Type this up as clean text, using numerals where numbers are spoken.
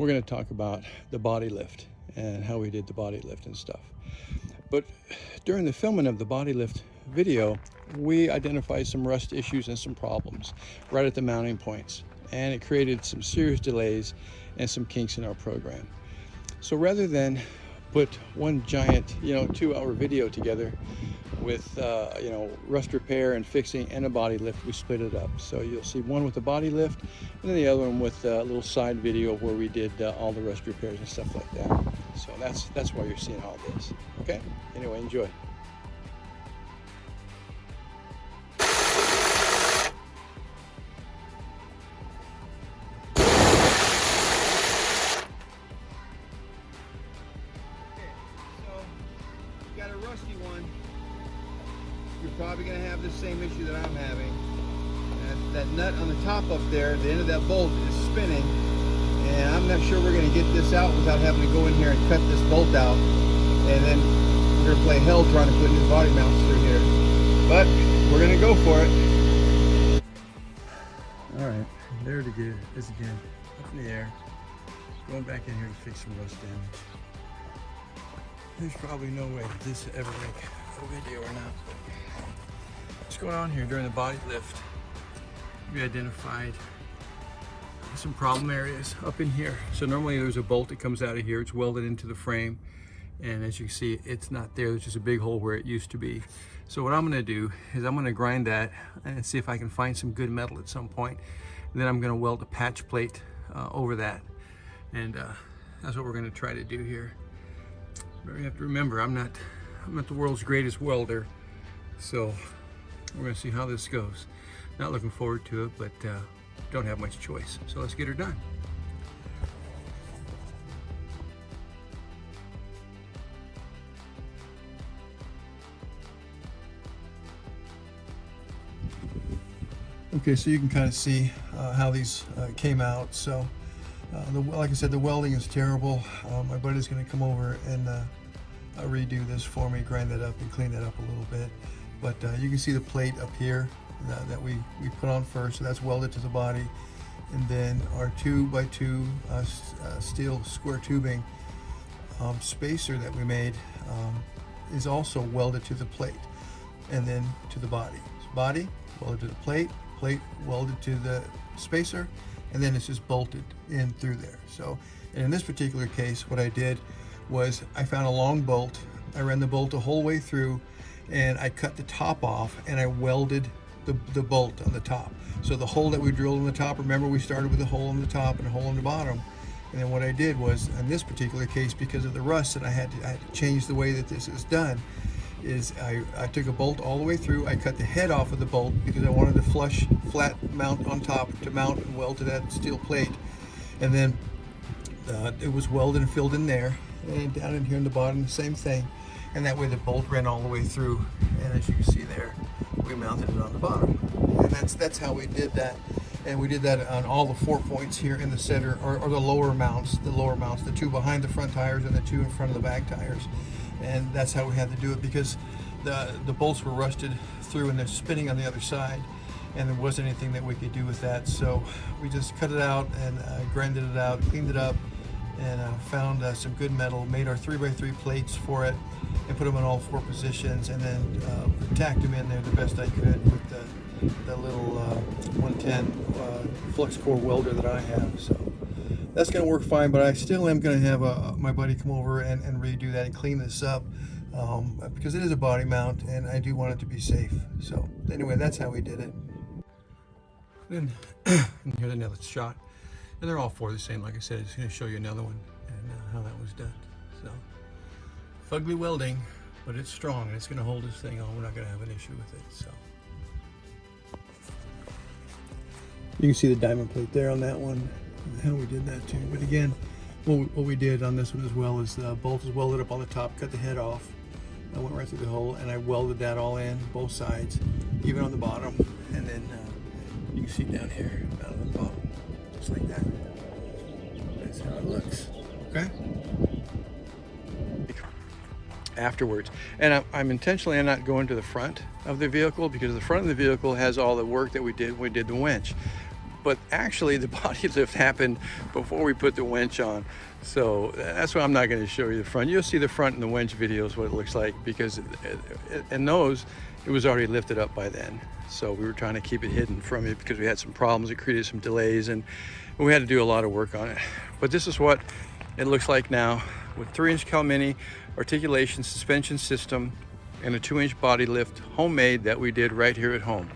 we're going to talk about the body lift and how we did the body lift and stuff. But during the filming of the body lift video, we identified some rust issues and some problems right at the mounting points, and it created some serious delays and some kinks in our program. So rather than put one giant 2-hour video together with rust repair and fixing and a body lift, we split it up. So you'll see one with the body lift and then the other one with a little side video where we did all the rust repairs and stuff like that. So that's why you're seeing all this. Okay, anyway, enjoy. Rusty one, you're probably going to have the same issue that I'm having. That nut on the top up there, the end of that bolt is spinning, and I'm not sure we're going to get this out without having to go in here and cut this bolt out, and then we're going to play hell trying to put new body mounts through here. But we're going to go for it. Alright, there it is again, up in the air. Going back in here to fix some rust damage. There's probably no way this will ever make a video or not. What's going on here during the body lift? We identified some problem areas up in here. So normally there's a bolt that comes out of here. It's welded into the frame. And as you can see, it's not there. There's just a big hole where it used to be. So what I'm gonna do is I'm gonna grind that and see if I can find some good metal at some point. And then I'm gonna weld a patch plate over that. And that's what we're gonna try to do here. But you have to remember, I'm not the world's greatest welder, so we're going to see how this goes. Not looking forward to it, but don't have much choice. So let's get her done. Okay, so you can kind of see how these came out. So. Like I said, the welding is terrible. My buddy's going to come over and redo this for me, grind that up and clean that up a little bit. But you can see the plate up here that we put on first, so that's welded to the body. And then our 2x2 steel square tubing spacer that we made is also welded to the plate and then to the body. So body welded to the plate, plate welded to the spacer, and then it's just bolted in through there. So, and in this particular case, what I did was I found a long bolt, I ran the bolt the whole way through, and I cut the top off and I welded the bolt on the top. So the hole that we drilled on the top, remember we started with a hole on the top and a hole on the bottom. And then what I did was, in this particular case, because of the rust, and I had to change the way that this is done, is I took a bolt all the way through. I cut the head off of the bolt because I wanted a flush flat mount on top to mount and weld to that steel plate, and then it was welded and filled in there, and down in here in the bottom the same thing, and that way the bolt ran all the way through, and as you can see there, we mounted it on the bottom, and that's how we did that. And we did that on all the 4 points here in the center, or the lower mounts, the two behind the front tires and the two in front of the back tires. And that's how we had to do it, because the bolts were rusted through and they're spinning on the other side, and there wasn't anything that we could do with that. So we just cut it out and grinded it out, cleaned it up, and found some good metal, made our 3x3 plates for it, and put them in all 4 positions, and then tacked them in there the best I could with the little 110 flux core welder that I have. So that's going to work fine, but I still am going to have my buddy come over and redo that and clean this up, because it is a body mount and I do want it to be safe. So anyway, that's how we did it. Then here's another shot, and they're all 4 the same. Like I said, I'm just going to show you another one and how that was done. So Fugly welding, but it's strong and it's going to hold this thing on. We're not going to have an issue with it. So you can see the diamond plate there on that one, and how we did that too. But again, what we did on this one as well is the bolt is welded up on the top, cut the head off. I went right through the hole and I welded that all in, both sides, even on the bottom. And then you can see down here, down on the bottom, just like that. That's how it looks, okay? Afterwards, and I'm intentionally not going to the front of the vehicle, because the front of the vehicle has all the work that we did when we did the winch. but actually the body lift happened before we put the winch on. So that's why I'm not going to show you the front. You'll see the front in the winch videos, what it looks like, because in those, it was already lifted up by then. So we were trying to keep it hidden from it because we had some problems. It created some delays and we had to do a lot of work on it. But this is what it looks like now with 3-inch Cal Mini articulation suspension system and a 2-inch body lift, homemade, that we did right here at home.